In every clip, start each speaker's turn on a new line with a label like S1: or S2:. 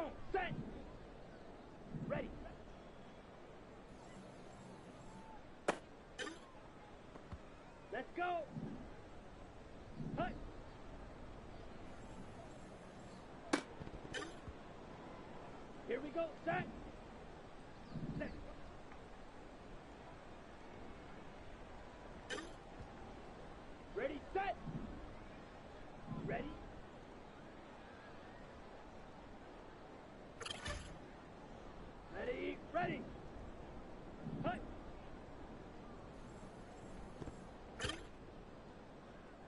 S1: on, set. Ready. Let's go. Hut. Here we go, set. Set. Ready, set. Ready. Ready, ready. Hut.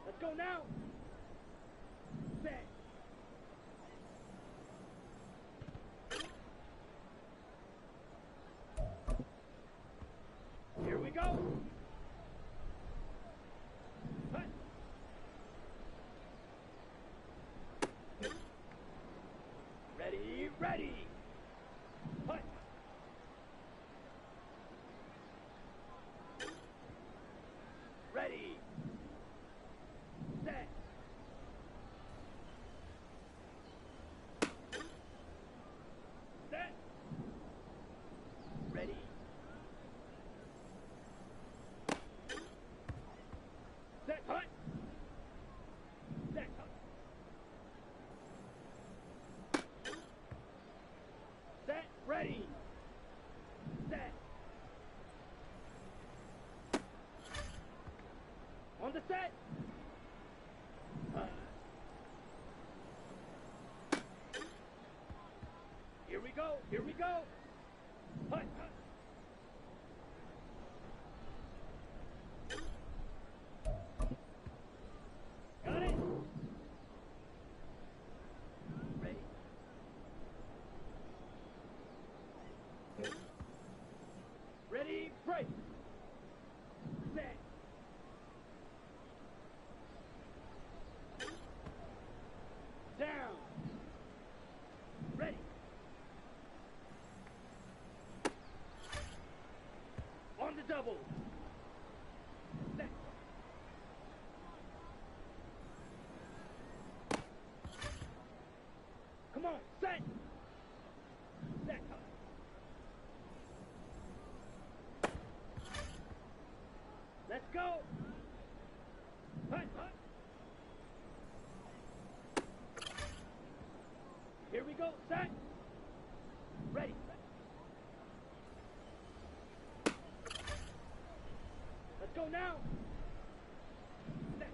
S1: Let's go now. Set. Here we go. Hut. Ready, ready. Hut. Ready. Set. Set. Ready. Set. Hut. Set. Hut. Set. Ready. Set. On the set. Here we go. Here we go. Hut, hut. Got it. Ready. Ready, break. Set. Down. Ready. On the double. Set. Come on, set. Set. Let's go. Hut, hut. Here we go, set. Ready. Let's go now. Set.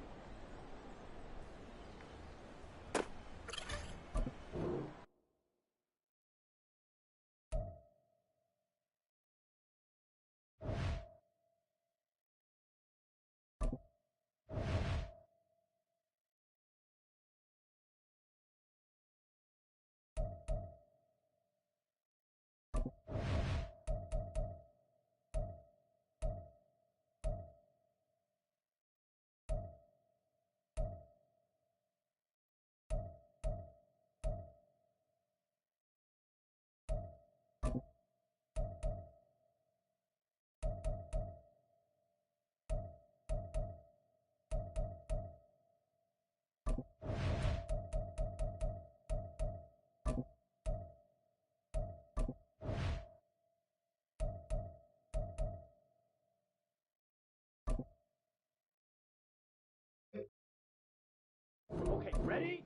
S1: Okay, ready?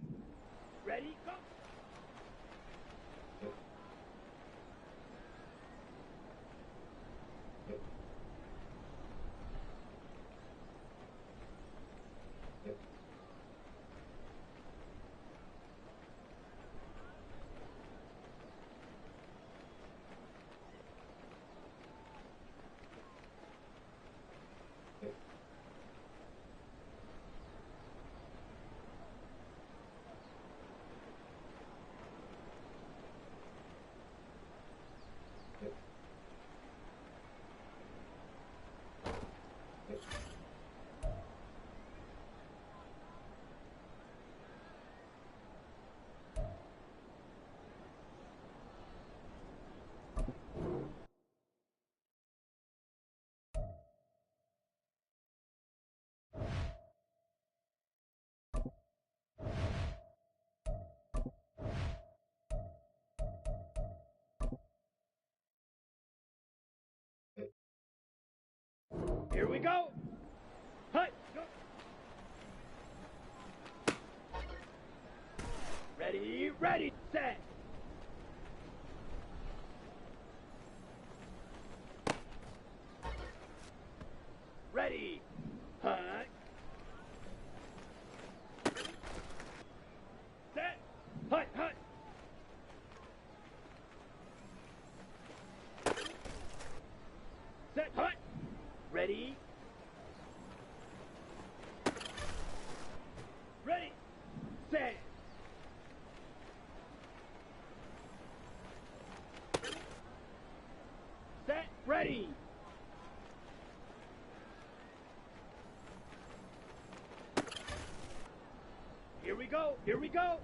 S1: Ready, go! Here we go. Hut. Go. Ready, ready, set. Ready. Hut. Set. Hut, hut. Set, hut. Ready. Ready. Set. Set. Ready. Here we go. Here we go.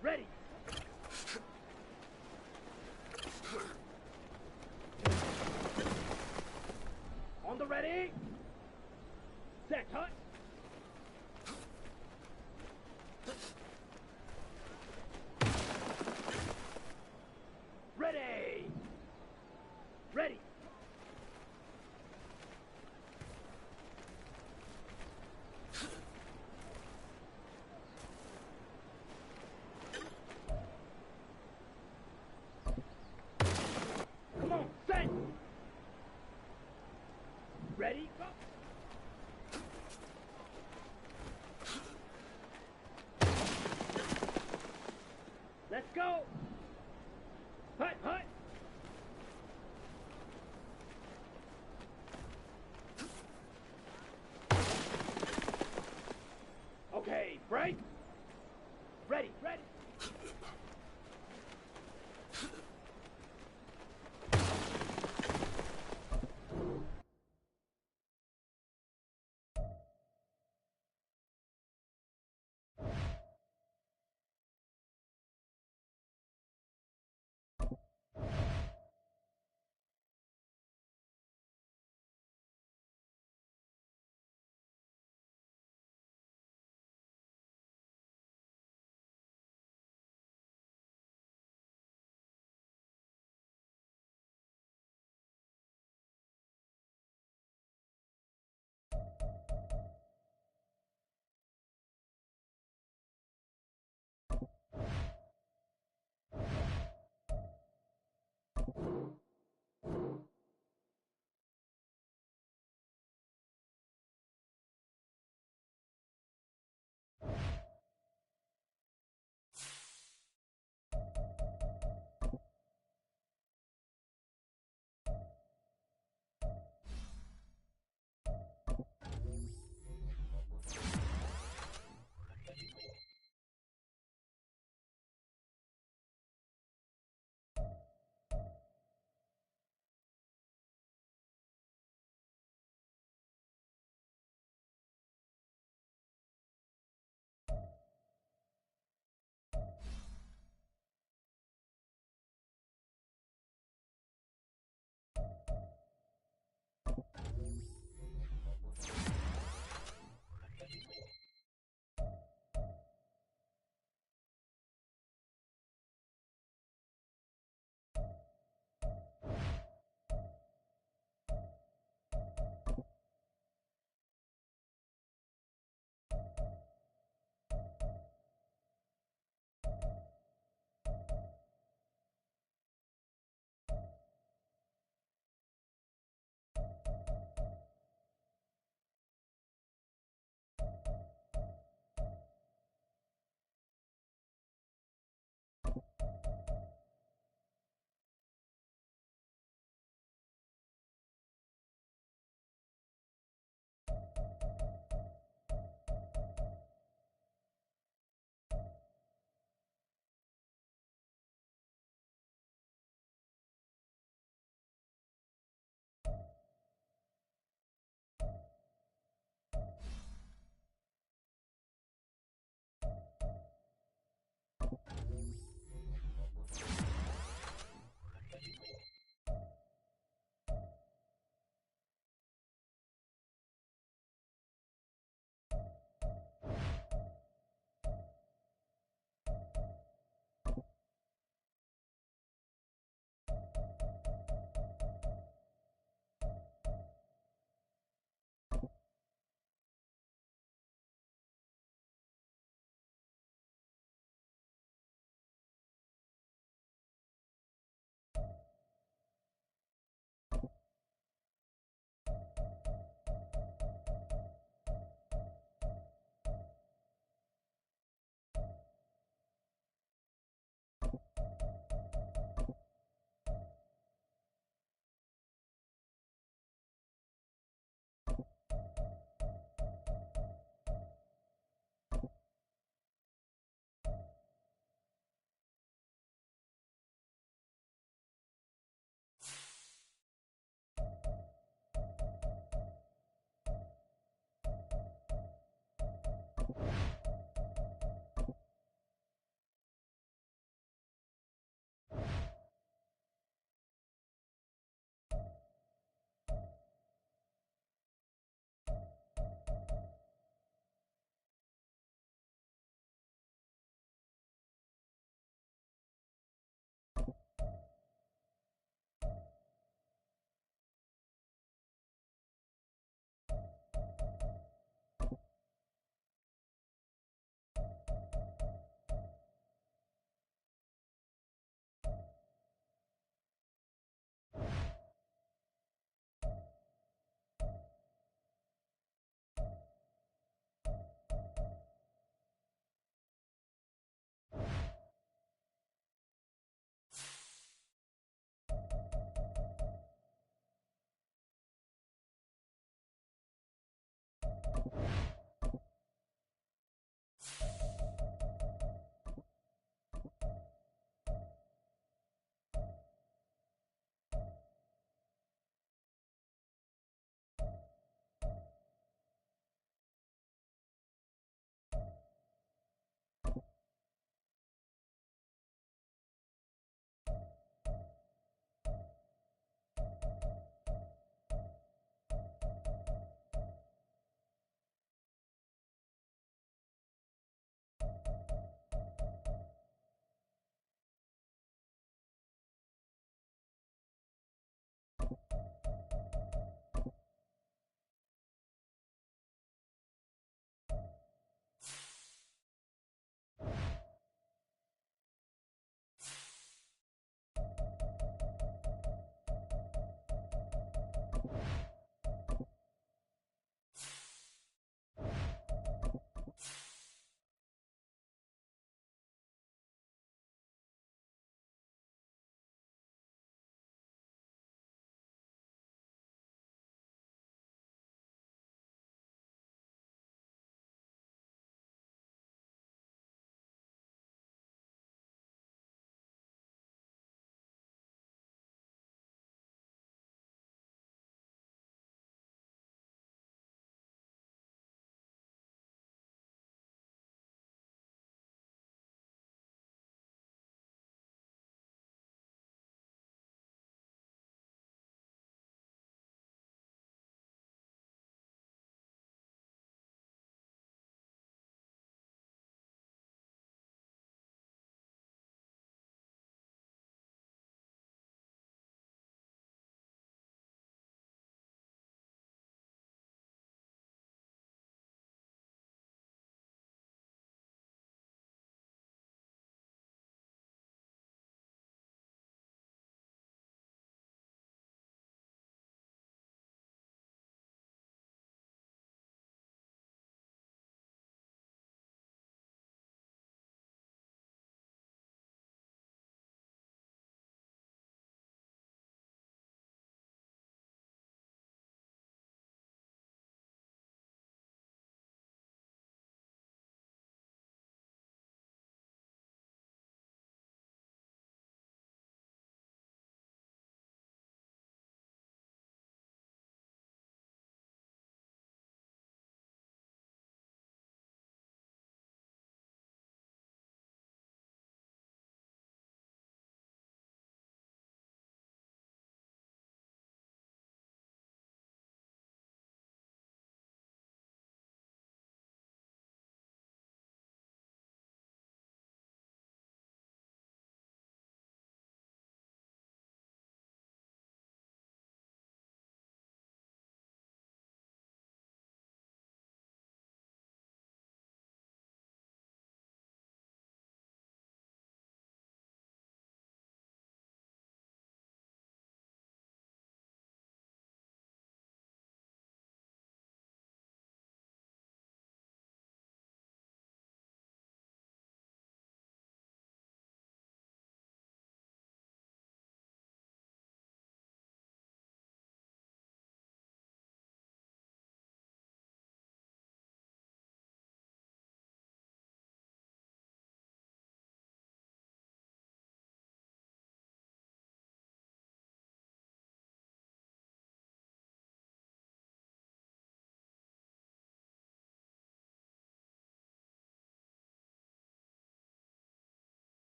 S1: Ready. On the ready. Set, hut. Ready. Ready. Come on, set. Ready, go. Let's go. Hut, hut. Okay, break. Ready, ready.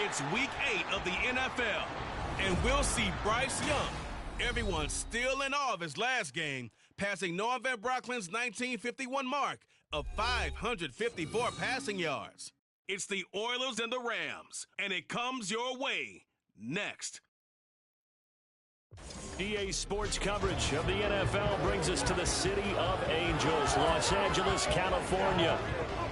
S2: It's week 8 of the NFL, and we'll see Bryce Young. Everyone's still in awe of his last game, passing Noah Van Brocklin's 1951 mark of 554 passing yards. It's the Oilers and the Rams, and it comes your way next.
S3: EA Sports coverage of the NFL brings us to the City of Angels, Los Angeles, California.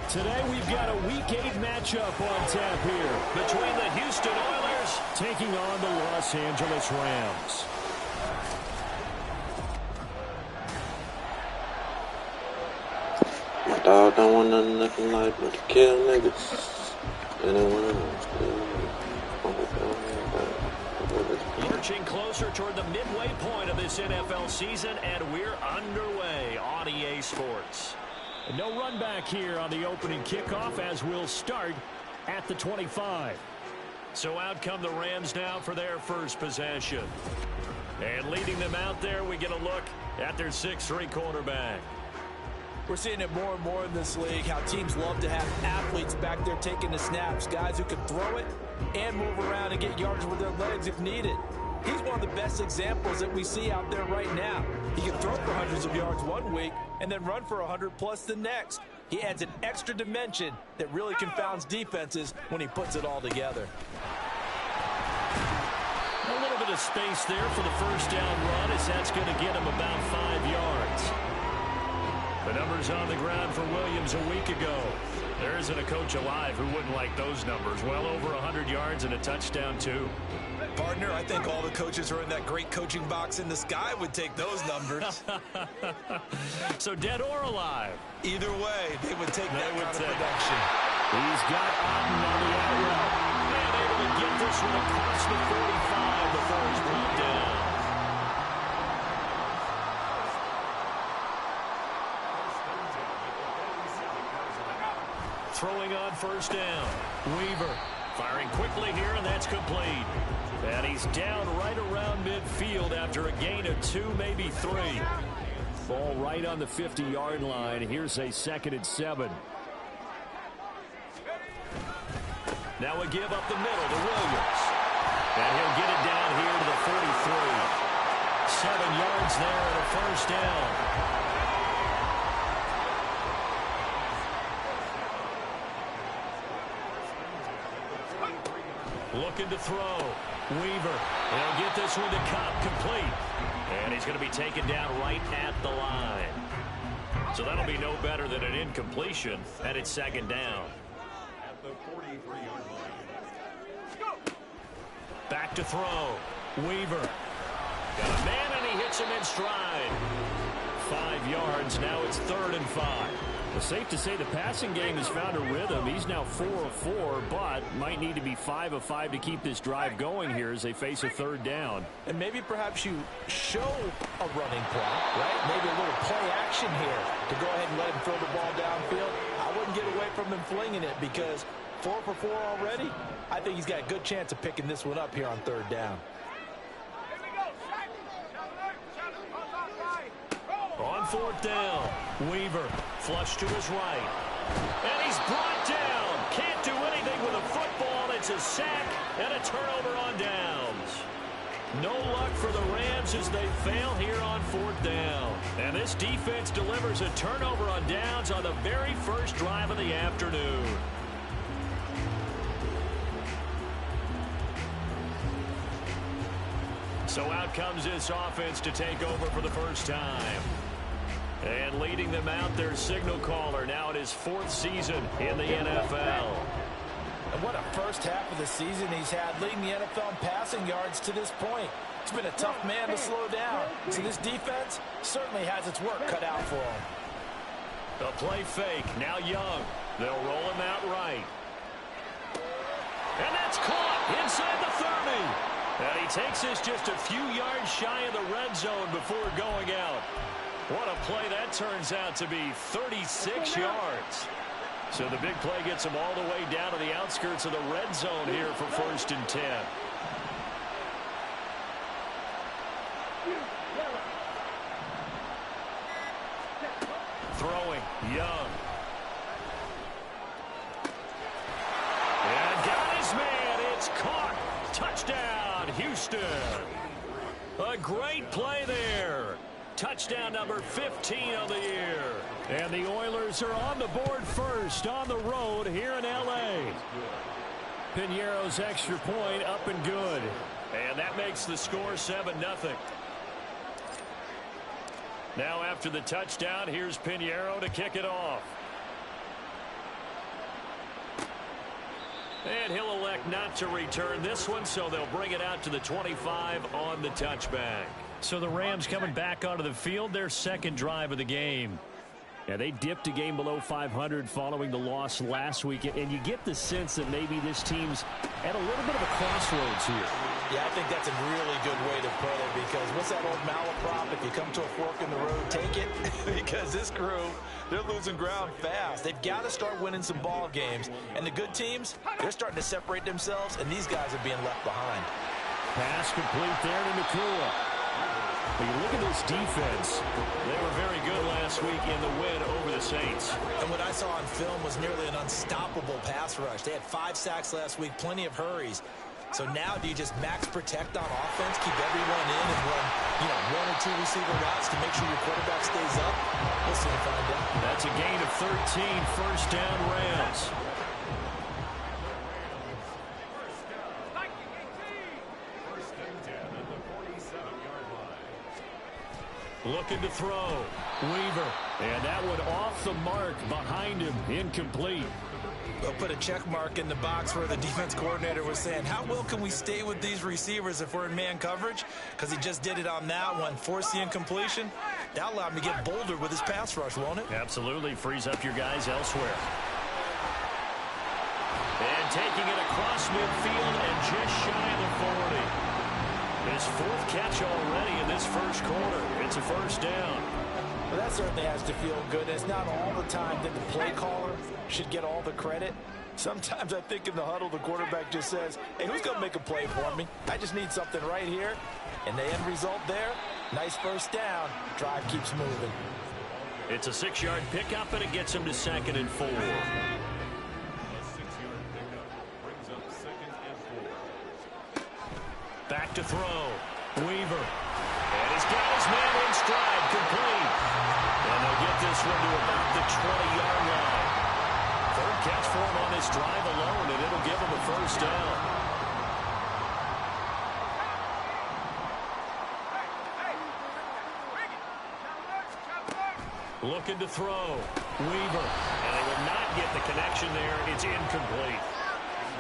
S3: Today we've got a Week 8 matchup on tap here between the Houston Oilers taking on the Los Angeles Rams.
S4: My dog don't want nothing in life but to kill niggas. And then when
S3: Your inching closer toward the midway point of this NFL season, and we're underway on EA Sports. And no run back here on the opening kickoff as we'll start at the 25. So out come the Rams now for their first possession. And leading them out there, we get a look at their 6'3" quarterback.
S5: We're seeing it more and more in this league, how teams love to have athletes back there taking the snaps, guys who can throw it and move around and get yards with their legs if needed. He's one of the best examples that we see out there right now. He can throw for hundreds of yards one week and then run for 100+ the next. He adds an extra dimension that really confounds defenses when he puts it all together.
S3: A little bit of space there for the first down run, as that's going to get him about 5 yards. The numbers on the ground for Williams a week ago. There isn't a coach alive who wouldn't like those numbers. Well over 100 yards and a touchdown, too.
S5: Partner, I think all the coaches who are in that great coaching box in the sky would take those numbers.
S3: So dead or alive?
S5: Either way, they would take that kind of production.
S3: He's got Otten on the out route. And able to get this one across the 45 before he's brought down. Throwing on first down. Weaver firing quickly here, and that's complete. And he's down right around midfield after a gain of 2, maybe 3. Ball right on the 50-yard line. Here's a 2nd and 7. Now a give up the middle to Williams. And he'll get it down here to the 43. 7 yards there and a first down. Looking to throw. Weaver. He'll get this one to Cobb complete. And he's going to be taken down right at the line. So that'll be no better than an incompletion, and it's 2nd down.
S1: At the 43-yard line.
S3: Back to throw. Weaver. Got a man, and he hits him in stride. 5 yards. Now it's 3rd and 5. Well, safe to say the passing game has found a rhythm. He's now 4 of 4, but might need to be 5 of 5 to keep this drive going here as they face a 3rd down.
S5: And maybe perhaps you show a running play, right? Maybe a little play action here to go ahead and let him throw the ball downfield. I wouldn't get away from him flinging it because 4 for 4 already. I think he's got a good chance of picking this one up here on 3rd down.
S3: On 4th down, Weaver flush to his right. And he's brought down. Can't do anything with a football. It's a sack and a turnover on downs. No luck for the Rams as they fail here on 4th down. And this defense delivers a turnover on downs on the very first drive of the afternoon. So out comes this offense to take over for the first time. And leading them out, their signal caller, now in his 4th season in the NFL.
S5: And what a first half of the season he's had, leading the NFL in passing yards to this point. He's been a tough man to slow down. So this defense certainly has its work cut out for him.
S3: A play fake, now Young. They'll roll him out right. And that's caught inside the 30. And he takes this just a few yards shy of the red zone before going out. What a play that turns out to be, 36 yards. So the big play gets him all the way down to the outskirts of the red zone here for 1st and 10. Throwing, Young. And got his man, it's caught. Touchdown, Houston. A great play there. Touchdown number 15 of the year. And the Oilers are on the board first on the road here in L.A. Piñeiro's extra point up and good. And that makes the score 7-0. Now after the touchdown, here's Piñeiro to kick it off. And he'll elect not to return this one, so they'll bring it out to the 25 on the touchback. So the Rams coming back onto the field, their 2nd drive of the game. Yeah, they dipped a game below 500 following the loss last week, and you get the sense that maybe this team's at a little bit of a crossroads here.
S5: Yeah, I think that's a really good way to put it, because what's that old malaprop? If you come to a fork in the road, take it. Because this crew, they're losing ground fast. They've got to start winning some ball games. And the good teams, they're starting to separate themselves, and these guys are being left behind.
S3: Pass complete there to Nakua. But you look at this defense. They were very good last week in the win over the Saints.
S5: And what I saw on film was nearly an unstoppable pass rush. They had 5 sacks last week, plenty of hurries. So now do you just max protect on offense, keep everyone in, and run, 1 or 2 receiver routes to make sure your quarterback stays up? We'll soon find out.
S3: That's a gain of 13, first down Rams. Looking to throw. Weaver. And that one off the mark behind him. Incomplete.
S5: They'll put a check mark in the box where the defense coordinator was saying, how well can we stay with these receivers if we're in man coverage? Because he just did it on that one. Force the incompletion. That'll allow him to get bolder with his pass rush, won't it?
S3: Absolutely. Frees up your guys elsewhere. And taking it across midfield and just shy of the 40. His 4th catch already in this first quarter. It's a first down.
S5: Well, that certainly has to feel good. It's not all the time that the play caller should get all the credit. Sometimes I think in the huddle, the quarterback just says, hey, who's going to make a play for me? I just need something right here. And the end result there, nice first down. Drive keeps moving.
S3: It's a 6-yard pickup, and it gets him to 2nd and 4. Back to throw. Weaver. And he's got his man in stride, complete. And they'll get this one to about the 20-yard line. 3rd catch for him on this drive alone, and it'll give him a first down. Looking to throw. Weaver. And they will not get the connection there. It's incomplete.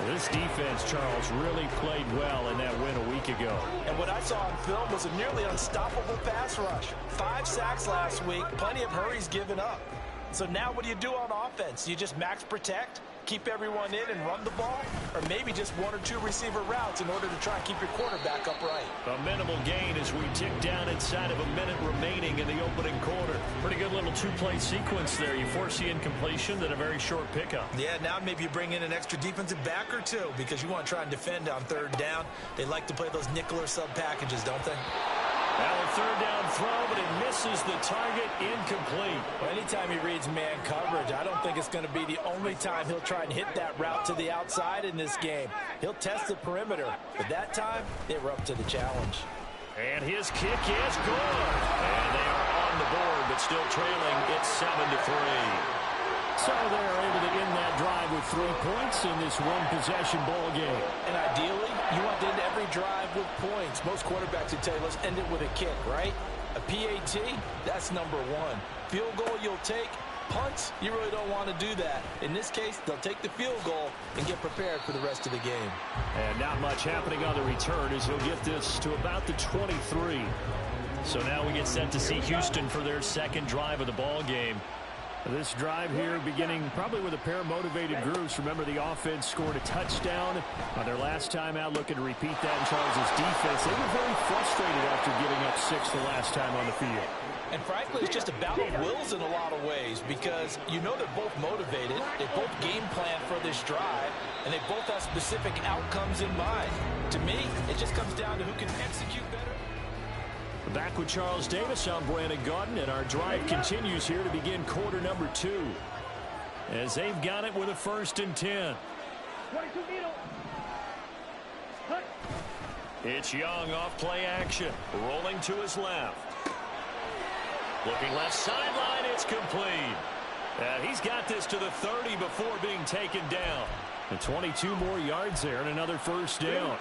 S3: This defense, Charles, really played well in that win a week ago.
S5: And what I saw on film was a nearly unstoppable pass rush. 5 sacks last week, plenty of hurries given up. So now what do you do on offense? You just max protect, keep everyone in and run the ball? Or maybe just 1 or 2 receiver routes in order to try and keep your quarterback upright?
S3: A minimal gain as we tick down inside of a minute remaining in the opening quarter. Pretty good little 2-play sequence there. You force the incompletion, then a very short pickup.
S5: Yeah, now maybe you bring in an extra defensive back or 2 because you want to try and defend on 3rd down. They like to play those nickel or sub packages, don't they?
S3: Now a 3rd down throw, but it misses the target, incomplete.
S5: Well, anytime he reads man coverage, I don't think it's going to be the only time he'll try and hit that route to the outside in this game. He'll test the perimeter, but that time, they were up to the challenge.
S3: And his kick is good. And they are on the board, but still trailing. It's 7-3. So they're able to end that drive with 3 points in this one-possession ball game.
S5: And ideally, you want to end every drive with points. Most quarterbacks would tell you, let's end it with a kick, right? A PAT, that's number 1. Field goal you'll take. Punts, you really don't want to do that. In this case, they'll take the field goal and get prepared for the rest of the game.
S3: And not much happening on the return as he'll get this to about the 23. So now we get set to see Houston for their 2nd drive of the ball game. This drive here beginning probably with a pair of motivated groups. Remember, the offense scored a touchdown on their last time out, looking to repeat that in Charles' defense. They were very frustrated after giving up 6 the last time on the field.
S5: And frankly, it's just a battle of wills in a lot of ways because you know they're both motivated, they both game plan for this drive, and they both have specific outcomes in mind. To me, it just comes down to who can execute better.
S3: Back with Charles Davis, I'm Brandon Gaudin, and our drive continues here to begin quarter number 2. As they've got it with a 1st and 10.
S1: 22 middle. Cut.
S3: It's Young off play action, rolling to his left. Looking left sideline, it's complete. He's got this to the 30 before being taken down. And 22 more yards there and another first down.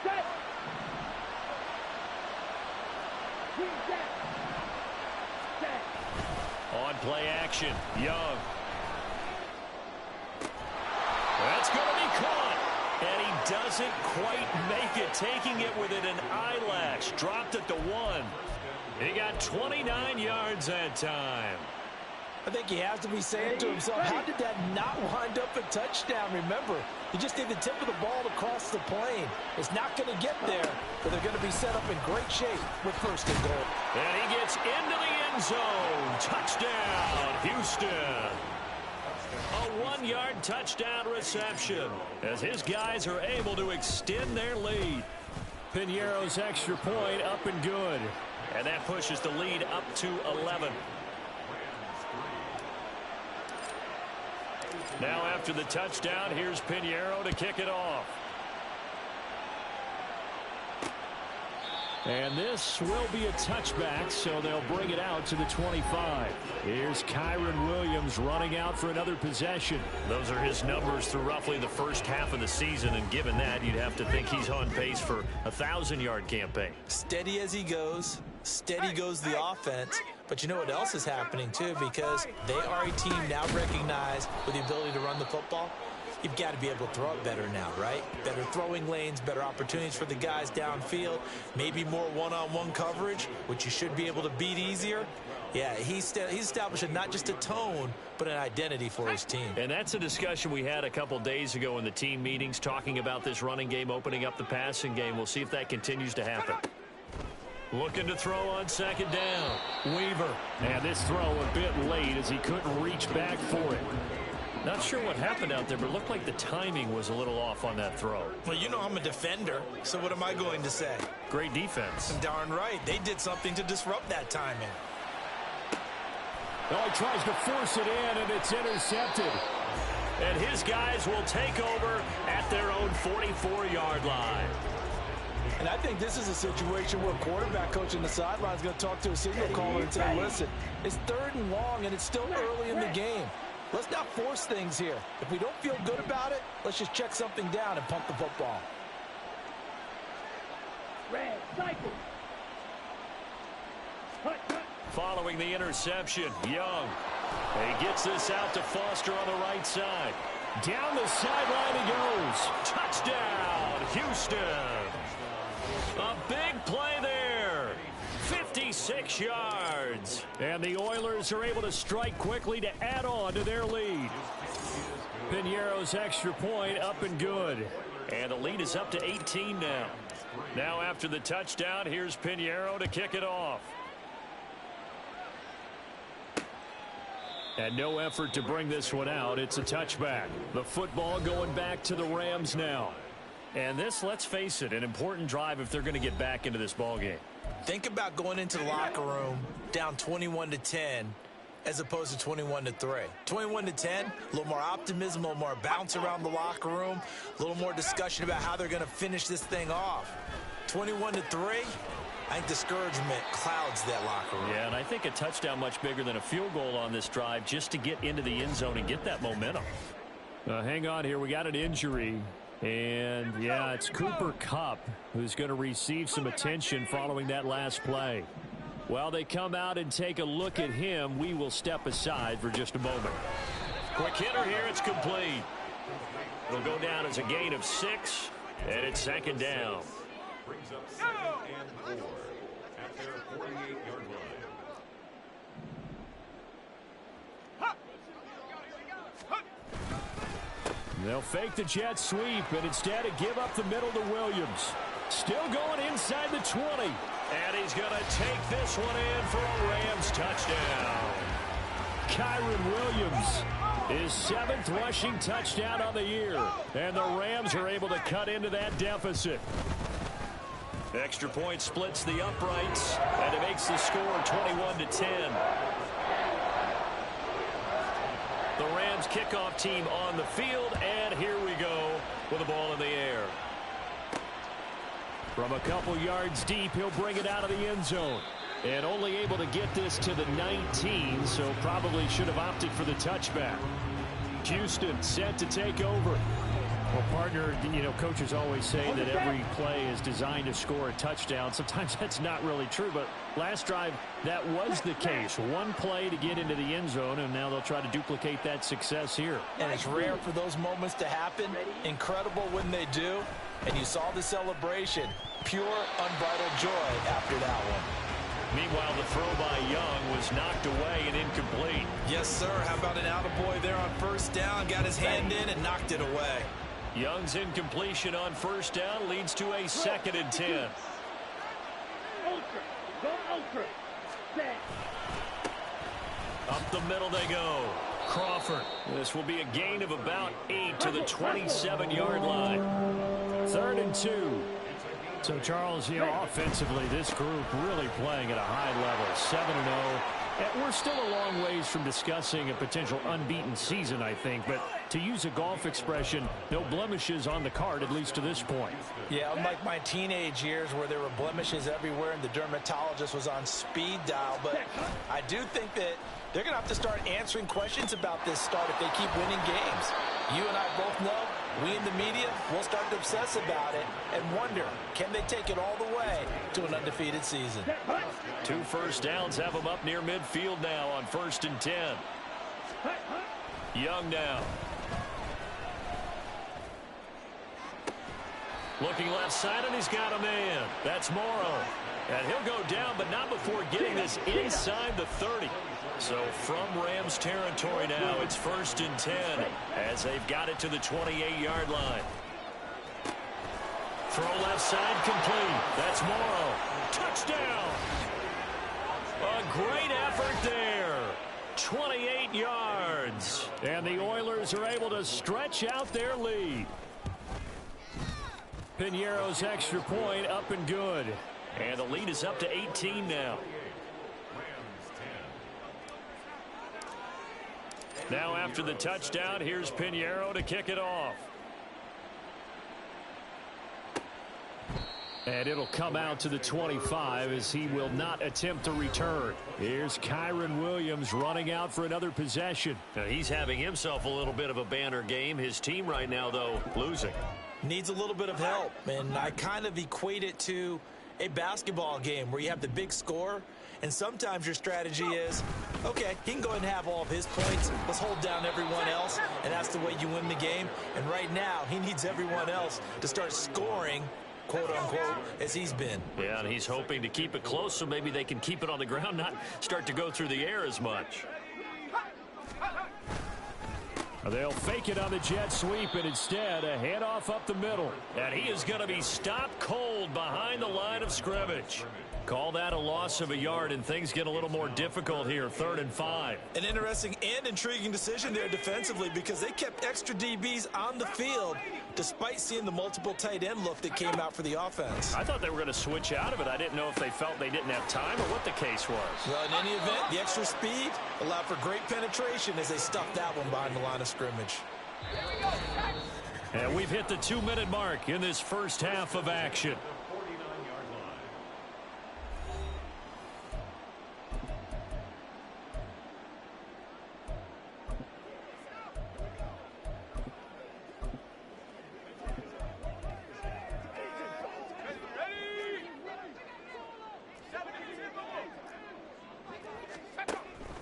S3: On play action, Young. That's going to be caught. And he doesn't quite make it, taking it within an eyelash. Dropped at the 1. He got 29 yards that time.
S5: I think he has to be saying to himself, how did that not wind up a touchdown? Remember, you just need the tip of the ball to cross the plane. It's not going to get there, but they're going to be set up in great shape with first and goal.
S3: And he gets into the end zone. Touchdown, Houston. A 1-yard touchdown reception as his guys are able to extend their lead. Piñeiro's extra point up and good. And that pushes the lead up to 11. Now after the touchdown, here's Piñeiro to kick it off. And this will be a touchback, so they'll bring it out to the 25. Here's Kyron Williams running out for another possession. Those are his numbers through roughly the first half of the season, and given that, you'd have to think he's on pace for a 1,000-yard campaign.
S5: Steady as he goes, steady goes the offense. But you know what else is happening, too, because they are a team now recognized with the ability to run the football. You've got to be able to throw it better now, right? Better throwing lanes, better opportunities for the guys downfield, maybe more one-on-one coverage, which you should be able to beat easier. Yeah, he's establishing not just a tone, but an identity for his team.
S3: And that's a discussion we had a couple days ago in the team meetings, talking about this running game, opening up the passing game. We'll see if that continues to happen. Looking to throw on second down. Weaver. And this throw a bit late as he couldn't reach back for it. Not sure what happened out there, but it looked like the timing was a little off on that throw.
S5: Well, you know I'm a defender, so what am I going to say?
S3: Great defense.
S5: Darn right. They did something to disrupt that timing.
S3: Oh, he tries to force it in, and it's intercepted. And his guys will take over at their own 44-yard line.
S5: And I think this is a situation where quarterback coach on the sideline is going to talk to a signal caller and say, listen, it's 3rd and long, and it's still early in the game. Let's not force things here. If we don't feel good about it, let's just check something down and pump the football.
S1: Red, cycle.
S3: Following the interception, Young. He gets this out to Foster on the right side. Down the sideline he goes. Touchdown, Houston. A big play there. 56 yards. And the Oilers are able to strike quickly to add on to their lead. Piñeiro's extra point up and good. And the lead is up to 18 now. Now after the touchdown, here's Piñeiro to kick it off. And no effort to bring this one out. It's a touchback. The football going back to the Rams now. And this, let's face it, an important drive if they're going to get back into this ballgame.
S5: Think about going into the locker room down 21-10 as opposed to 21-3. 21-10, a little more optimism, a little more bounce around the locker room, a little more discussion about how they're going to finish this thing off. 21-3, I think discouragement clouds that locker room.
S3: Yeah, and I think a touchdown much bigger than a field goal on this drive just to get into the end zone and get that momentum. Hang on here. We got an injury. And, yeah, it's Cooper Kupp who's going to receive some attention following that last play. While they come out and take a look at him, we will step aside for just a moment. Quick hitter here. It's complete. It'll go down as a gain of 6, and it's 2nd down.
S6: Brings up 2nd and 4 at their 48-yard line.
S3: They'll fake the jet sweep and instead give up the middle to Williams. Still going inside the 20. And he's going to take this one in for a Rams touchdown. Kyron Williams, his 7th rushing touchdown on the year. And the Rams are able to cut into that deficit. Extra point splits the uprights, and it makes the score 21-10. The Rams kickoff team on the field, and here we go with the ball in the air. From a couple yards deep, he'll bring it out of the end zone. And only able to get this to the 19, so probably should have opted for the touchback. Houston set to take over. Well, partner, you know, coaches always say that every play is designed to score a touchdown. Sometimes that's not really true, but last drive, that was the case. One play to get into the end zone, and now they'll try to duplicate that success here.
S5: And it's rare for those moments to happen. Incredible when they do. And you saw the celebration. Pure, unbridled joy after that one.
S3: Meanwhile, the throw by Young was knocked away and incomplete.
S5: Yes, sir. How about an attaboy there on first down? Got his hand in and knocked it away.
S3: Young's incompletion on first down leads to a 2nd and 10.
S1: Ultra. Go ultra. Set.
S3: Up the middle they go. Crawford. This will be a gain of about 8 to the 27-yard line. 3rd and 2. So, Charles, offensively, this group really playing at a high level. 7-0. And we're still a long ways from discussing a potential unbeaten season, I think. But to use a golf expression, no blemishes on the card, at least to this point.
S5: Yeah, unlike my teenage years where there were blemishes everywhere and the dermatologist was on speed dial. But I do think that they're going to have to start answering questions about this start if they keep winning games. You and I both know, we in the media will start to obsess about it and wonder, can they take it all the way to an undefeated season?
S3: 2 first downs have them up near midfield now on 1st and 10. Young now. Looking left side, and he's got a man. That's Morrow. And he'll go down, but not before getting this inside the 30. So from Rams territory now, it's 1st and 10 as they've got it to the 28-yard line. Throw left side complete. That's Morrow. Touchdown. A great effort there. 28 yards. And the Oilers are able to stretch out their lead. Piñeiro's extra point up and good. And the lead is up to 18 now. Now after the touchdown, here's Piñeiro to kick it off. And it'll come out to the 25 as he will not attempt to return. Here's Kyron Williams running out for another possession. Now he's having himself a little bit of a banner game. His team right now, though, losing.
S5: Needs a little bit of help, and I kind of equate it to a basketball game where you have the big score, and sometimes your strategy is, okay, he can go ahead and have all of his points. Let's hold down everyone else, and that's the way you win the game. And right now, he needs everyone else to start scoring, quote-unquote, as he's been.
S3: Yeah, and he's hoping to keep it close so maybe they can keep it on the ground, not start to go through the air as much. They'll fake it on the jet sweep, and instead a handoff up the middle. And he is going to be stopped cold behind the line of scrimmage. Call that a loss of a yard, and things get a little more difficult here, 3rd and 5.
S5: An interesting and intriguing decision there defensively because they kept extra DBs on the field despite seeing the multiple tight end look that came out for the offense.
S3: I thought they were going to switch out of it. I didn't know if they felt they didn't have time or what the case was.
S5: Well, in any event, the extra speed allowed for great penetration as they stuffed that one behind the line of scrimmage.
S3: And we've hit the 2-minute mark in this first half of action.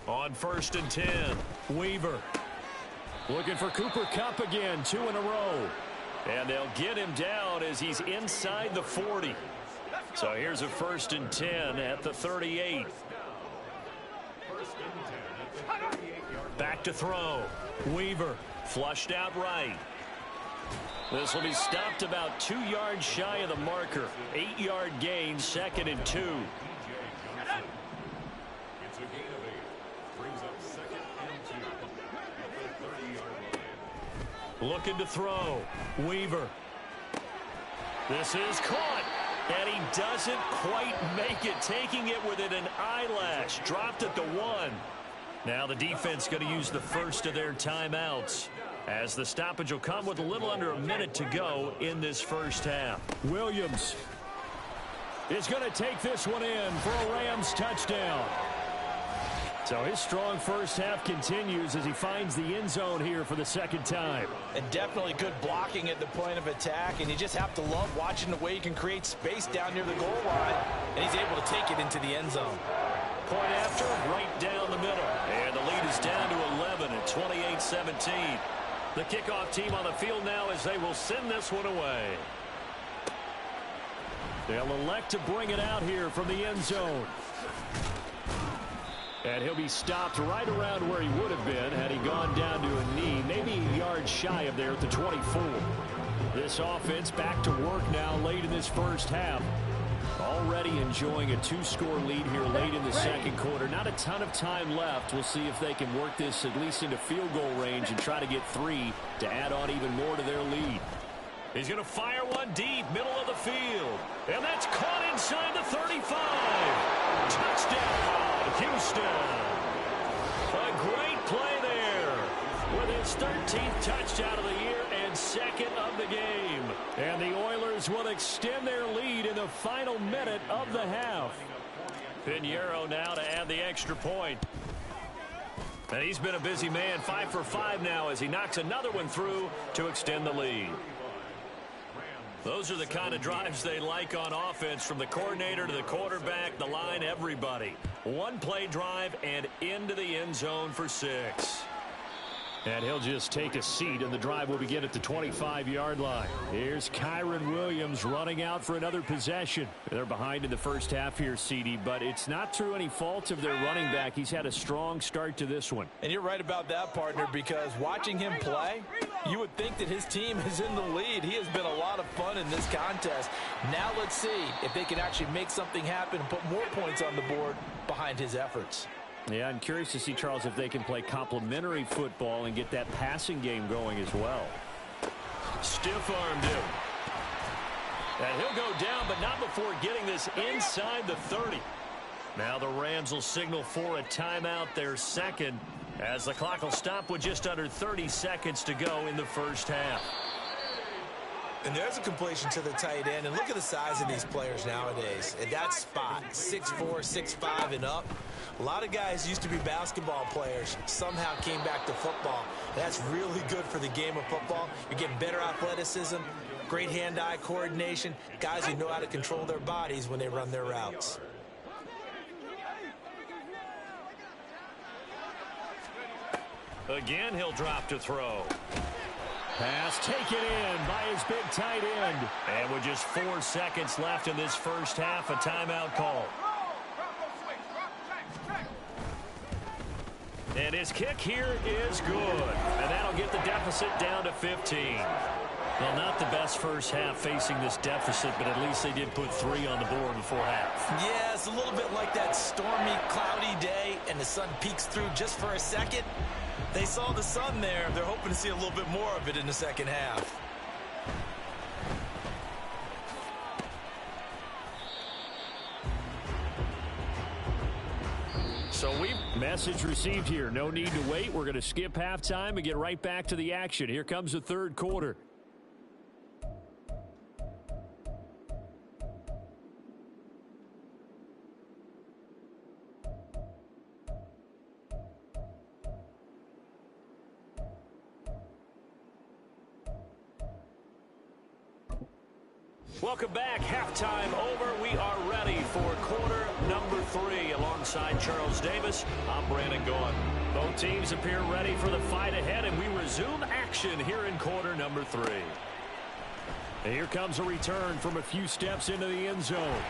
S3: On 1st and 10, Weaver. Looking for Cooper Kupp again, 2 in a row. And they'll get him down as he's inside the 40. So here's a 1st and 10 at the 38. Back to throw. Weaver flushed out right. This will be stopped about 2 yards shy of the marker. 8-yard gain, 2nd and 2.
S6: It's a gain of 8. Brings up 2nd and 2 at the 30-yard line.
S3: Looking to throw. Weaver. This is caught. And he doesn't quite make it, taking it within an eyelash. Dropped at the 1. Now the defense going to use the first of their timeouts, as the stoppage will come with a little under a minute to go in this first half. Williams is going to take this one in for a Rams touchdown. So his strong first half continues as he finds the end zone here for the 2nd time.
S5: And definitely good blocking at the point of attack, and you just have to love watching the way he can create space down near the goal line, and he's able to take it into the end zone.
S3: Point after, right down the middle. And the lead is down to 11 at 28-17. The kickoff team on the field now as they will send this one away. They'll elect to bring it out here from the end zone. And he'll be stopped right around where he would have been had he gone down to a knee, maybe a yard shy of there at the 24. This offense back to work now late in this first half. Already enjoying a 2-score lead here late in the second quarter. Not a ton of time left. We'll see if they can work this at least into field goal range and try to get 3 to add on even more to their lead. He's going to fire one deep, middle of the field. And that's caught inside the 35. Touchdown, Houston. A great play there with his 13th touchdown of the year and second of the game. And the Oilers will extend their lead in the final minute of the half. Pinheiro now to add the extra point. And he's been a busy man, 5 for 5 now as he knocks another one through to extend the lead. Those are the kind of drives they like on offense, from the coordinator to the quarterback, the line, everybody. One play drive and into the end zone for 6. And he'll just take a seat, and the drive will begin at the 25-yard line. Here's Kyron Williams running out for another possession. They're behind in the first half here, CD, but it's not through any fault of their running back. He's had a strong start to this one.
S5: And you're right about that, partner, because watching him play, you would think that his team is in the lead. He has been a lot of fun in this contest. Now let's see if they can actually make something happen and put more points on the board behind his efforts.
S3: Yeah, I'm curious to see, Charles, if they can play complementary football and get that passing game going as well. Stiff-armed him. And he'll go down, but not before getting this inside the 30. Now the Rams will signal for a timeout, their second, as the clock will stop with just under 30 seconds to go in the first half.
S5: And there's a completion to the tight end. And look at the size of these players nowadays. At that spot, 6'4", 6'5", and up. A lot of guys used to be basketball players, somehow came back to football. That's really good for the game of football. You're getting better athleticism, great hand-eye coordination, guys who know how to control their bodies when they run their routes.
S3: Again, he'll drop to throw. Pass taken in by his big tight end. And with just 4 seconds left in this first half, a timeout call. And his kick here is good. And that'll get the deficit down to 15. Well, not the best first half facing this deficit, but at least they did put 3 on the board before half.
S5: Yeah, it's a little bit like that stormy, cloudy day, and the sun peeks through just for a second. They saw the sun there. They're hoping to see a little bit more of it in the second half.
S3: So message received here. No need to wait. We're going to skip halftime and get right back to the action. Here comes the third quarter. Welcome back. Halftime over. We are ready for quarter number 3. Alongside Charles Davis, I'm Brandon Gaughan. Both teams appear ready for the fight ahead, and we resume action here in quarter number 3. And here comes a return from a few steps into the end zone.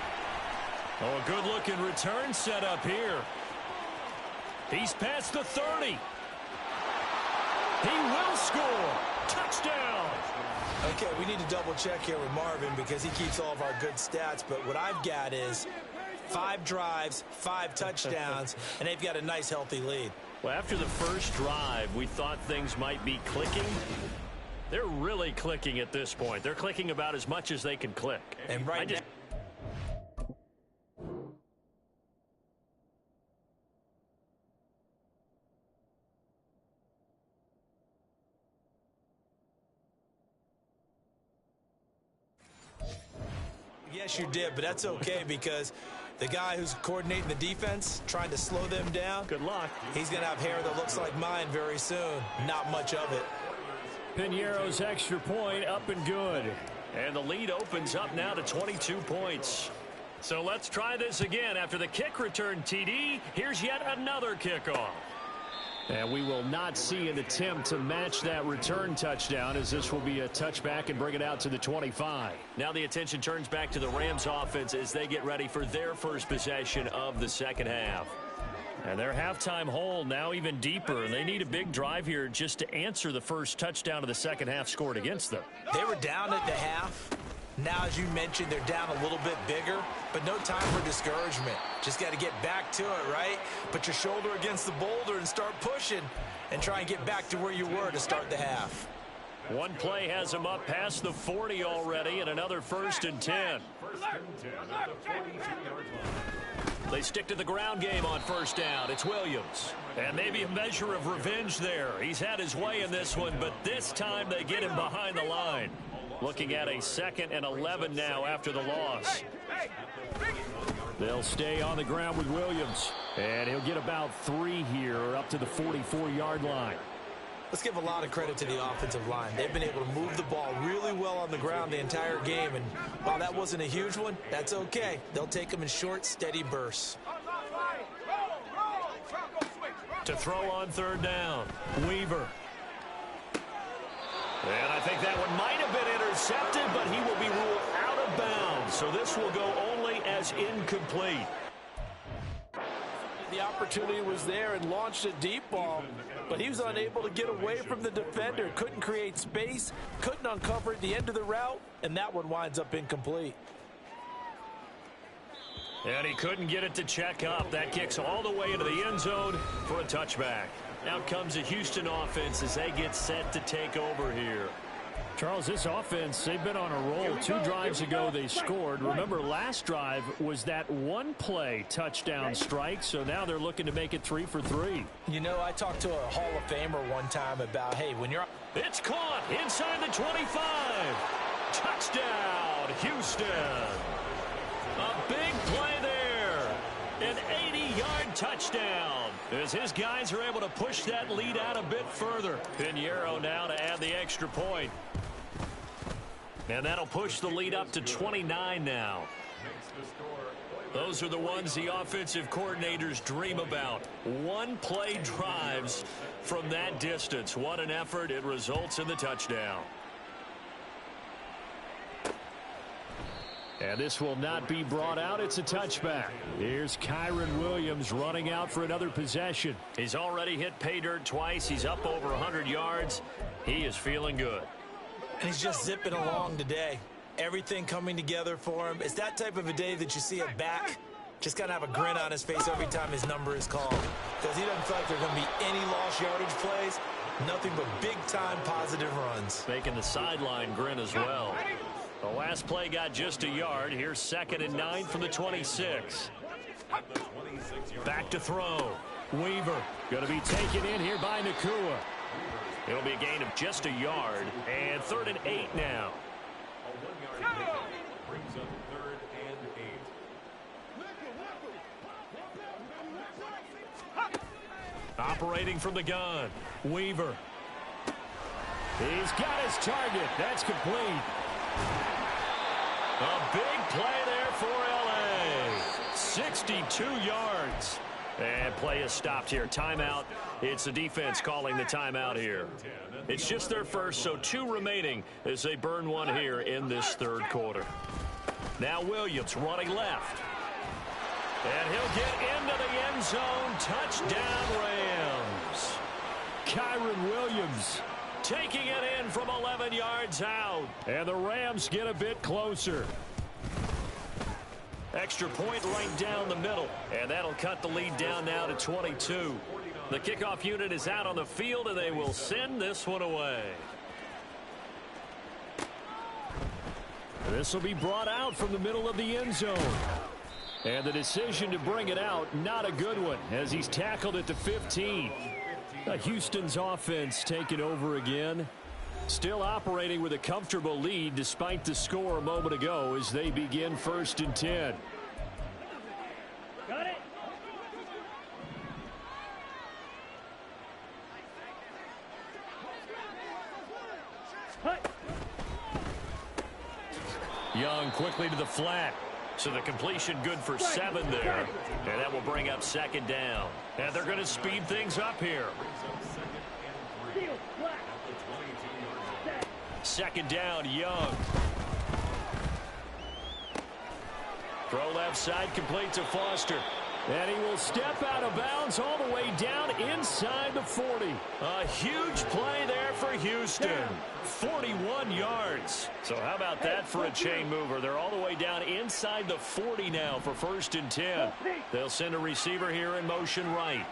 S3: Oh, a good-looking return set up here. He's past the 30. He will score. Touchdown.
S5: Okay, we need to double check here with Marvin because he keeps all of our good stats, but what I've got is 5 drives, 5 touchdowns, and they've got a nice healthy lead.
S3: Well, after the first drive, we thought things might be clicking. They're really clicking at this point. They're clicking about as much as they can click.
S5: And right now, yes, you did, but that's okay because the guy who's coordinating the defense, trying to slow them down,
S3: good luck.
S5: He's going to have hair that looks like mine very soon. Not much of it.
S3: Pinheiro's extra point up and good. And the lead opens up now to 22 points. So let's try this again. After the kick return TD, here's yet another kickoff. And we will not see an attempt to match that return touchdown, as this will be a touchback and bring it out to the 25. Now the attention turns back to the Rams offense as they get ready for their first possession of the second half. And their halftime hole now even deeper, and they need a big drive here just to answer the first touchdown of the second half scored against them.
S5: They were down at the half. Now, as you mentioned, they're down a little bit bigger, but no time for discouragement. Just got to get back to it, right? Put your shoulder against the boulder and start pushing and try and get back to where you were to start the half.
S3: One play has them up past the 40 already, and another 1st and 10.
S6: First and 10 at the 42-yard line.
S3: They stick to the ground game on 1st down. It's Williams. And maybe a measure of revenge there. He's had his way in this one, but this time they get him behind the line. Looking at a 2nd and 11 now after the loss. They'll stay on the ground with Williams. And he'll get about 3 here up to the 44-yard line.
S5: Let's give a lot of credit to the offensive line. They've been able to move the ball really well on the ground the entire game. And while that wasn't a huge one, that's okay. They'll take them in short, steady bursts.
S3: To throw on 3rd down, Weaver. And I think that one might have been intercepted, but he will be ruled out of bounds. So this will go only as incomplete.
S5: The opportunity was there and launched a deep ball, but he was unable to get away from the defender. Couldn't create space, couldn't uncover at the end of the route, and that one winds up incomplete.
S3: And he couldn't get it to check up. That kicks all the way into the end zone for a touchback. Out comes the Houston offense as they get set to take over here. Charles, this offense, they've been on a roll. 2 drives ago they scored. Remember, last drive was that 1-play touchdown strike, so now they're looking to make it 3 for 3.
S5: You know, I talked to a Hall of Famer one time about, hey, when you're...
S3: It's caught inside the 25. Touchdown, Houston. A big play there. An 80-yard touchdown as his guys are able to push that lead out a bit further. Pinheiro now to add the extra point. And that'll push the lead up to 29 now. Those are the ones the offensive coordinators dream about. 1-play drives from that distance. What an effort. It results in the touchdown. And this will not be brought out. It's a touchback. Here's Kyron Williams running out for another possession. He's already hit pay dirt twice. He's up over 100 yards. He is feeling good.
S5: And he's just zipping along today. Everything coming together for him. It's that type of a day that you see a back just got to have a grin on his face every time his number is called. Because he doesn't feel like there are going to be any lost yardage plays. Nothing but big-time positive runs.
S3: Making the sideline grin as well. The last play got just a yard. Here's 2nd and 9 from the 26. Back to throw. Weaver going to be taken in here by Nakua. It'll be a gain of just a yard. And 3rd and 8 now.
S6: A 1-yard gain brings up 3rd and 8.
S3: Operating from the gun. Weaver. He's got his target. That's complete. A big play there for L.A. 62 yards. And play is stopped here. Timeout. It's the defense calling the timeout here. It's just their first, so 2 remaining as they burn one here in this 3rd quarter. Now Williams running left. And he'll get into the end zone. Touchdown, Rams. Kyron Williams taking it in from 11 yards out. And the Rams get a bit closer. Extra point right down the middle. And that'll cut the lead down now to 22. The kickoff unit is out on the field, and they will send this one away. This will be brought out from the middle of the end zone. And the decision to bring it out, not a good one, as he's tackled at the 15. Houston's offense taking over again. Still operating with a comfortable lead despite the score a moment ago as they begin 1st and 10.
S1: Got it. Hut.
S3: Young quickly to the flat. So the completion good for 7 there. And that will bring up 2nd down. And they're going to speed things up here. 2nd down, Young. Throw left side, complete to Foster. And he will step out of bounds all the way down inside the 40. A huge play there for Houston. 41 yards. So how about that for a chain mover? They're all the way down inside the 40 now for 1st and 10. They'll send a receiver here in motion right.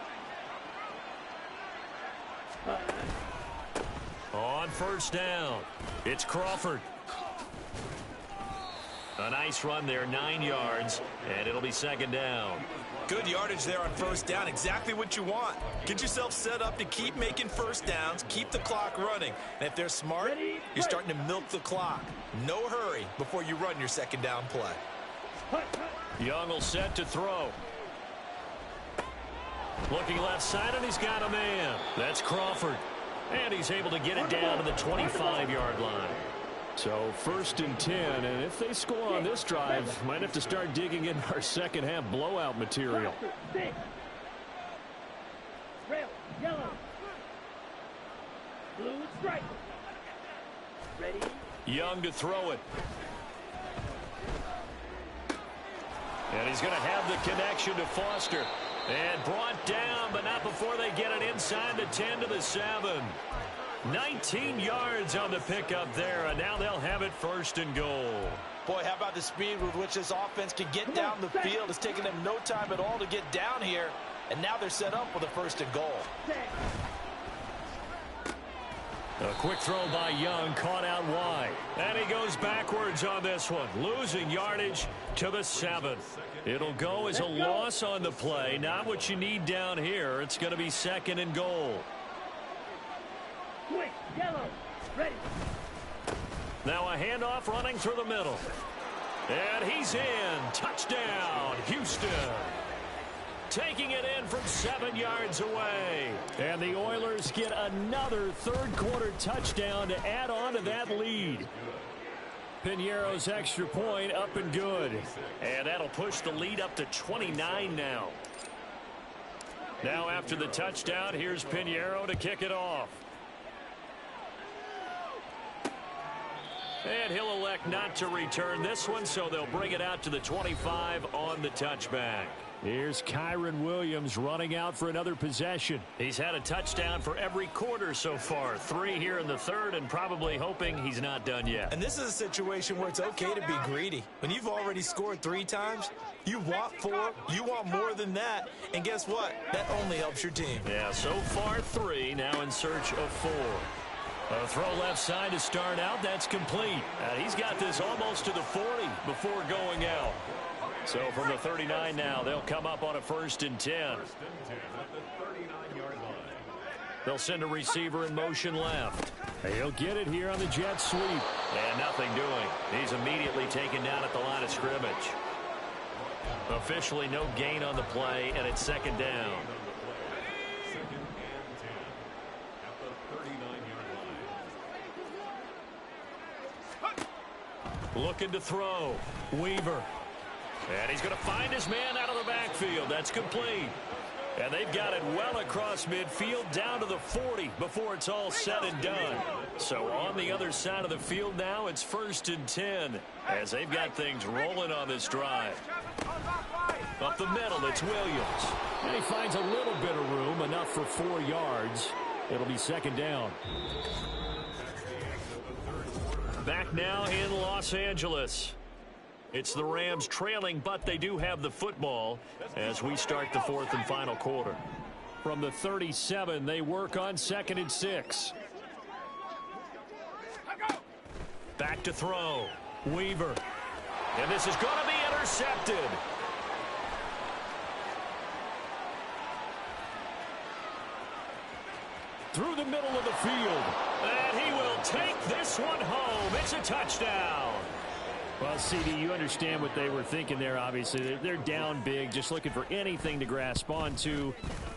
S3: On 1st down, it's Crawford. A nice run there, 9 yards, and it'll be 2nd down.
S5: Good yardage there on 1st down, exactly what you want. Get yourself set up to keep making 1st downs, keep the clock running. And if they're smart, you're starting to milk the clock. No hurry before you run your 2nd down play.
S3: Young will set to throw. Looking left side, and he's got a man. That's Crawford. And he's able to get it down to the 25-yard line. So 1st and 10, and if they score on this drive, might have to start digging in our second-half blowout material.
S1: Red, yellow, blue stripe. Ready?
S3: Young to throw it. And he's going to have the connection to Foster. And brought down, but not before they get it inside the 10 to the 7. 19 yards on the pickup there, and now they'll have it 1st and goal.
S5: Boy, how about the speed with which this offense can get down the field? It's taken them no time at all to get down here, and now they're set up with a 1st and goal.
S3: A quick throw by Young, caught out wide. And he goes backwards on this one, losing yardage to the 7. It'll go as a loss on the play. Not what you need down here. It's going to be 2nd and goal.
S1: Quick, yellow, ready.
S3: Now a handoff running through the middle. And he's in. Touchdown, Houston. Taking it in from 7 yards away. And the Oilers get another third-quarter touchdown to add on to that lead. Piñeiro's extra point up and good. And that'll push the lead up to 29 now. Now after the touchdown, here's Piñeiro to kick it off. And he'll elect not to return this one, so they'll bring it out to the 25 on the touchback. Here's Kyron Williams running out for another possession. He's had a touchdown for every quarter so far. 3 here in the 3rd, and probably hoping he's not done yet.
S5: And this is a situation where it's okay to be greedy. When you've already scored 3 times, you want 4, you want more than that. And guess what? That only helps your team.
S3: Yeah, so far 3, now in search of 4. A throw left side to start out. That's complete. He's got this almost to the 40 before going out. So from the 39 now, they'll come up on a 1st and 10. They'll send a receiver in motion left. He'll get it here on the jet sweep. And nothing doing. He's immediately taken down at the line of scrimmage. Officially no gain on the play, and it's 2nd down. Looking to throw. Weaver. And he's going to find his man out of the backfield. That's complete. And they've got it well across midfield down to the 40 before it's all said and done. So on the other side of the field now, it's 1st and 10 as they've got things rolling on this drive. Up the middle, it's Williams. And he finds a little bit of room, enough for 4 yards. It'll be 2nd down. Back now in Los Angeles. It's the Rams trailing, but they do have the football as we start the 4th and final quarter. From the 37, they work on 2nd and 6. Back to throw. Weaver. And this is going to be intercepted. Through the middle of the field. And he will take this one home. It's a touchdown. Well, CD, you understand what they were thinking there, obviously. They're down big, just looking for anything to grasp onto.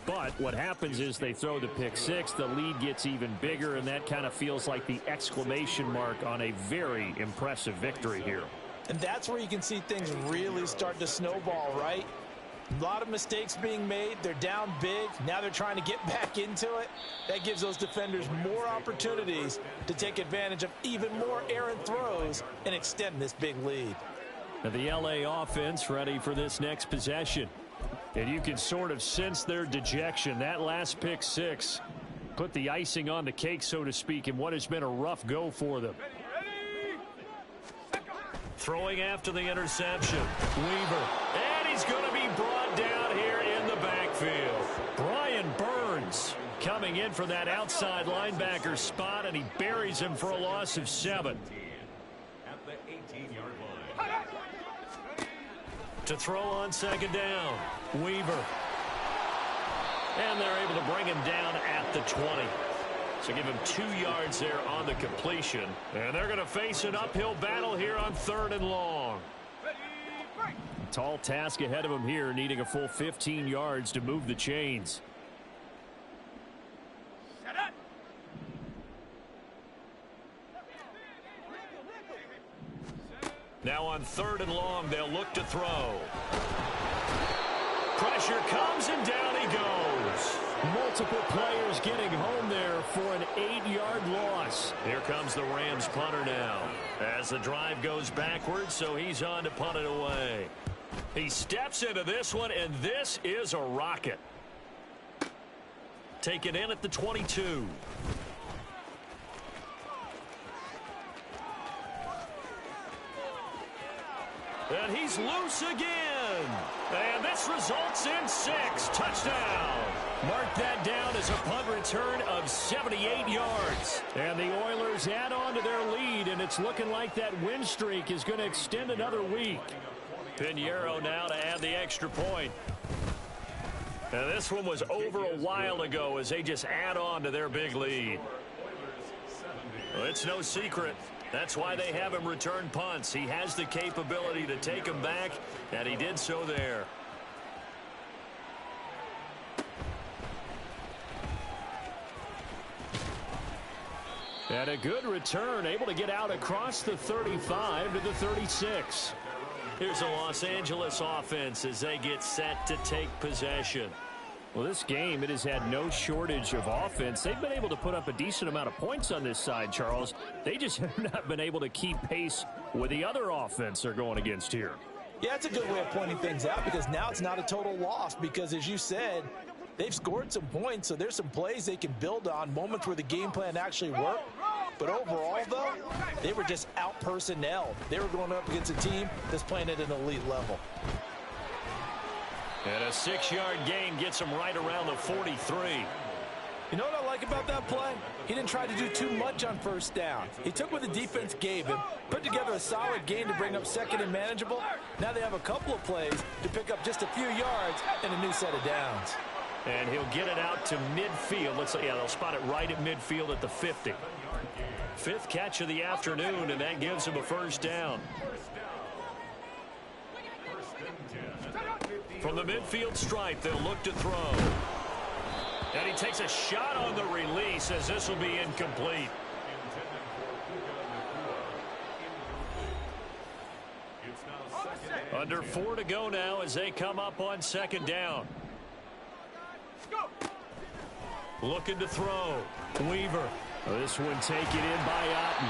S3: But what happens is they throw the pick 6, the lead gets even bigger, and that kind of feels like the exclamation mark on a very impressive victory here.
S5: And that's where you can see things really start to snowball, right? A lot of mistakes being made. They're down big. Now they're trying to get back into it. That gives those defenders more opportunities to take advantage of even more errant throws and extend this big lead.
S3: And the LA offense ready for this next possession. And you can sort of sense their dejection. That last pick six put the icing on the cake, so to speak, in what has been a rough go for them. Throwing after the interception. Weaver. And he's going to be brought down here in the backfield. Brian Burns coming in for that outside linebacker spot, and he buries him for a loss of 7.
S6: At the 18-yard line.
S3: To throw on second down. Weaver. And they're able to bring him down at the 20. So give him 2 yards there on the completion. And they're going to face an uphill battle here on 3rd and long. Tall task ahead of him here, needing a full 15 yards to move the chains. Now on 3rd and long, they'll look to throw. Pressure comes and down he goes. Multiple players getting home there for an 8-yard loss. Here comes the Rams punter now as the drive goes backwards, so he's on to punt it away. He steps into this one, and this is a rocket. Taken in at the 22. And he's loose again. And this results in 6. Touchdown. Mark that down as a punt return of 78 yards. And the Oilers add on to their lead, and it's looking like that win streak is going to extend another week. Pinheiro now to add the extra point. And this one was over a while ago as they just add on to their big lead. Well, it's no secret. That's why they have him return punts. He has the capability to take them back, and he did so there. And a good return, able to get out across the 35 to the 36. Here's the Los Angeles offense as they get set to take possession. Well, this game, it has had no shortage of offense. They've been able to put up a decent amount of points on this side, Charles. They just have not been able to keep pace with the other offense they're going against here.
S5: Yeah, it's a good way of pointing things out because now it's not a total loss because, as you said, they've scored some points, so there's some plays they can build on, moments where the game plan actually worked. But overall, though, they were just out-personnelled. They were going up against a team that's playing at an elite level.
S3: And a 6-yard gain gets him right around the 43.
S5: You know what I like about that play? He didn't try to do too much on first down. He took what the defense gave him, put together a solid gain to bring up second and manageable. Now they have a couple of plays to pick up just a few yards and a new set of downs.
S3: And he'll get it out to midfield. They'll spot it right at midfield at the 50. 5th catch of the afternoon, and that gives him a first down. From the midfield stripe, they'll look to throw. And he takes a shot on the release as this will be incomplete. Under 4 to go now as they come up on second down. Looking to throw. Weaver. This one taken in by Otten.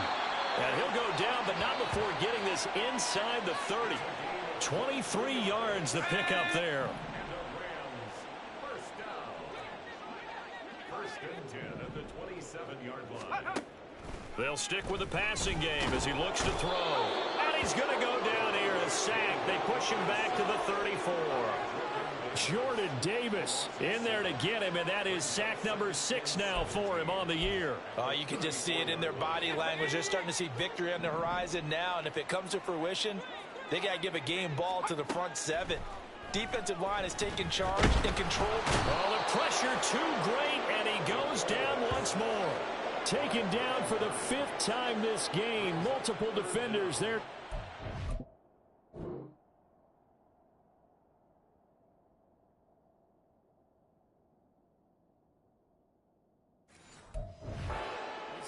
S3: And he'll go down, but not before getting this inside the 30. 23 yards to pick up there.
S6: First and 10 at the 27-yard line.
S3: They'll stick with the passing game as he looks to throw. And he's going to go down here and sack. They push him back to the 34. Jordan Davis in there to get him, and that is sack number 6 now for him on the year.
S5: You can just see it in their body language. They're starting to see victory on the horizon now, and if it comes to fruition, they got to give a game ball to the front 7. Defensive line is taking charge and control.
S3: Oh, the pressure too great, and he goes down once more. Taken down for the 5th time this game. Multiple defenders there.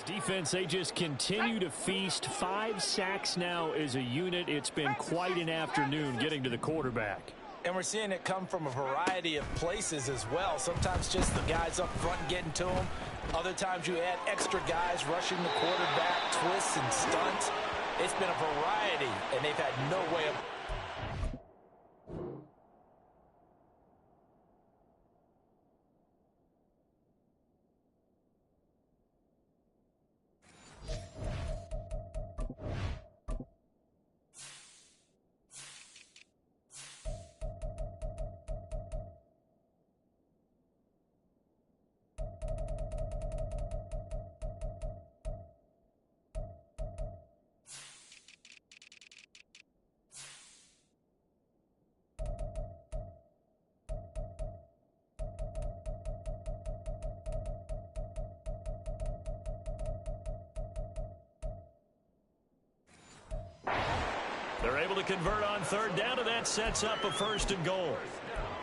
S3: Defense, they just continue to feast. 5 sacks now as a unit. It's been quite an afternoon getting to the quarterback.
S5: And we're seeing it come from a variety of places as well. Sometimes just the guys up front getting to them. Other times you add extra guys rushing the quarterback, twists and stunts. It's been a variety, and they've had no way of...
S3: They're able to convert on third down, and that sets up a first and goal.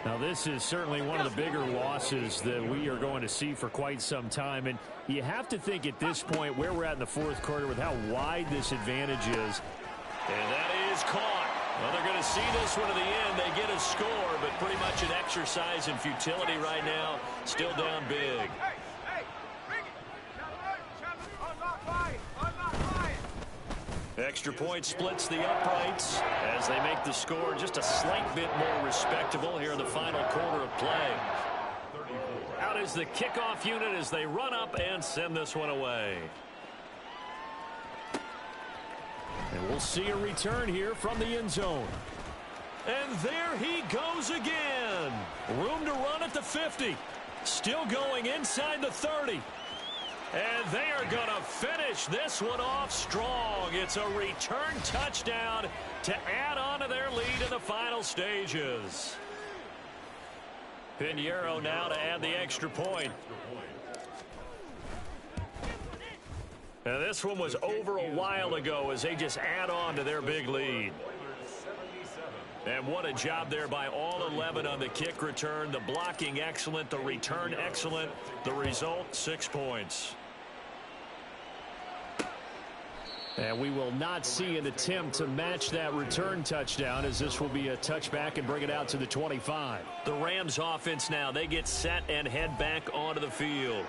S3: Now, this is certainly one of the bigger losses that we are going to see for quite some time. And you have to think at this point where we're at in the fourth quarter with how wide this advantage is. And that is caught. Well, they're going to see this one to the end. They get a score, but pretty much an exercise in futility right now. Still down big. Extra point splits the uprights as they make the score just a slight bit more respectable here in the final quarter of play. Out is the kickoff unit as they run up and send this one away. And we'll see a return here from the end zone. And there he goes again. Room to run at the 50. Still going inside the 30. And they are going to finish this one off strong. It's a return touchdown to add on to their lead in the final stages. Pinheiro now to add the extra point. Now this one was over a while ago as they just add on to their big lead. And what a job there by all 11 on the kick return. The blocking excellent, the return excellent. The result, 6 points. And we will not see an attempt to match that return touchdown as this will be a touchback and bring it out to the 25. The Rams offense now, they get set and head back onto the field.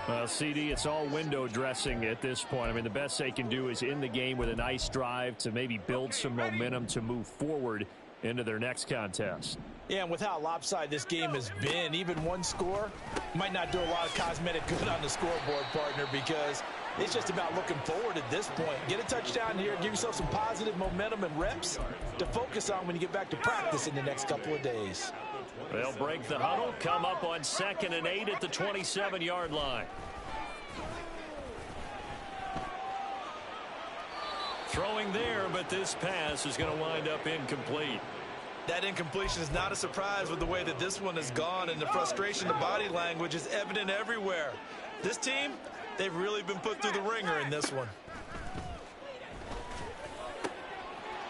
S3: Well, CD, it's all window dressing at this point. I mean, the best they can do is end the game with a nice drive to maybe build some momentum to move forward into their next contest.
S5: Yeah, and with how lopsided this game has been, even one score might not do a lot of cosmetic good on the scoreboard, partner, because it's just about looking forward at this point. Get a touchdown here, give yourself some positive momentum and reps to focus on when you get back to practice in the next couple of days.
S3: They'll break the huddle, come up on 2nd and 8 at the 27-yard line. Throwing there, but this pass is going to wind up incomplete.
S5: That incompletion is not a surprise with the way that this one has gone, and the frustration, the body language is evident everywhere. This team, they've really been put through the ringer in this one.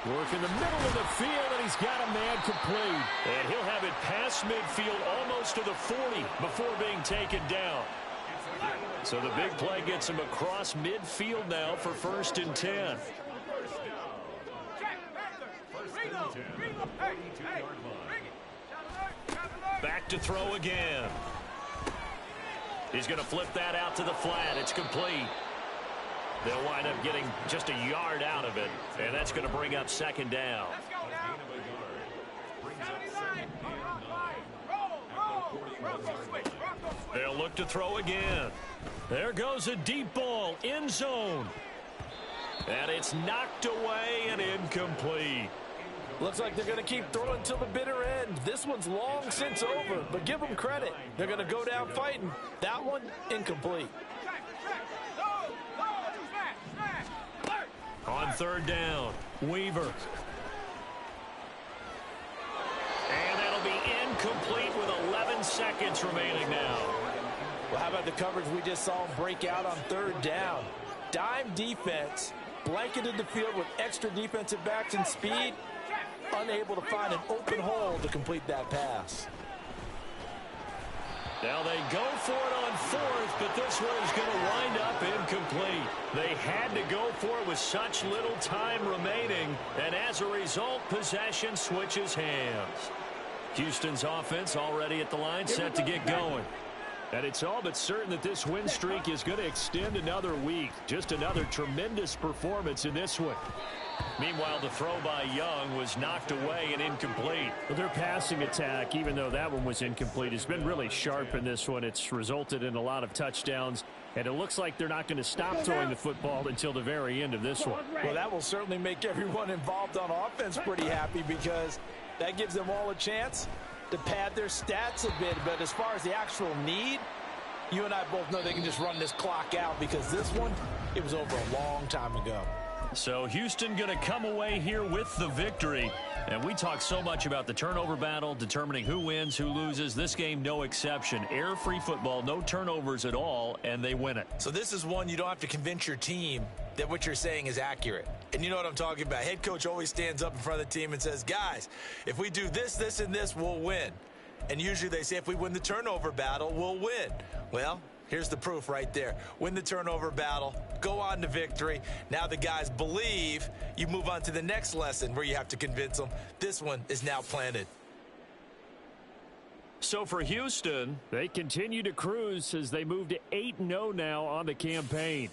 S3: Work in the middle of the field, and he's got a man complete. And he'll have it past midfield almost to the 40 before being taken down. So the big play gets him across midfield now for 1st and 10. Back to throw again. He's going to flip that out to the flat. It's complete. They'll wind up getting just a yard out of it, and that's going to bring up 2nd down. They'll look to throw again. There goes a deep ball, end zone. And it's knocked away and incomplete.
S5: Looks like they're going to keep throwing till the bitter end. This one's long since over, but give them credit. They're going to go down fighting. That one, incomplete.
S3: On 3rd down, Weaver. And that'll be incomplete with 11 seconds remaining now.
S5: Well, how about the coverage we just saw him break out on 3rd down? Dime defense, blanketed the field with extra defensive backs and speed, unable to find an open hole to complete that pass.
S3: Now they go for it on 4th, but this one is going to wind up incomplete. They had to go for it with such little time remaining, and as a result, possession switches hands. Houston's offense already at the line, set to get going. And it's all but certain that this win streak is going to extend another week. Just another tremendous performance in this one. Meanwhile, the throw by Young was knocked away and incomplete. Well, their passing attack, even though that one was incomplete, has been really sharp in this one. It's resulted in a lot of touchdowns, and it looks like they're not going to stop throwing the football until the very end of this one.
S5: Well, that will certainly make everyone involved on offense pretty happy, because that gives them all a chance to pad their stats a bit. But as far as the actual need, you and I both know they can just run this clock out, because this one, it was over a long time ago.
S3: So Houston going to come away here with the victory. And we talk so much about the turnover battle, determining who wins, who loses. This game, no exception. Air-free football, no turnovers at all, and they win it.
S5: So this is one you don't have to convince your team that what you're saying is accurate. And you know what I'm talking about. Head coach always stands up in front of the team and says, guys, if we do this, this, and this, we'll win. And usually they say if we win the turnover battle, we'll win. Well, here's the proof right there. Win the turnover battle, go on to victory. Now the guys believe. You move on to the next lesson where you have to convince them. This one is now planted.
S3: So for Houston, they continue to cruise as they move to 8-0 now on the campaign.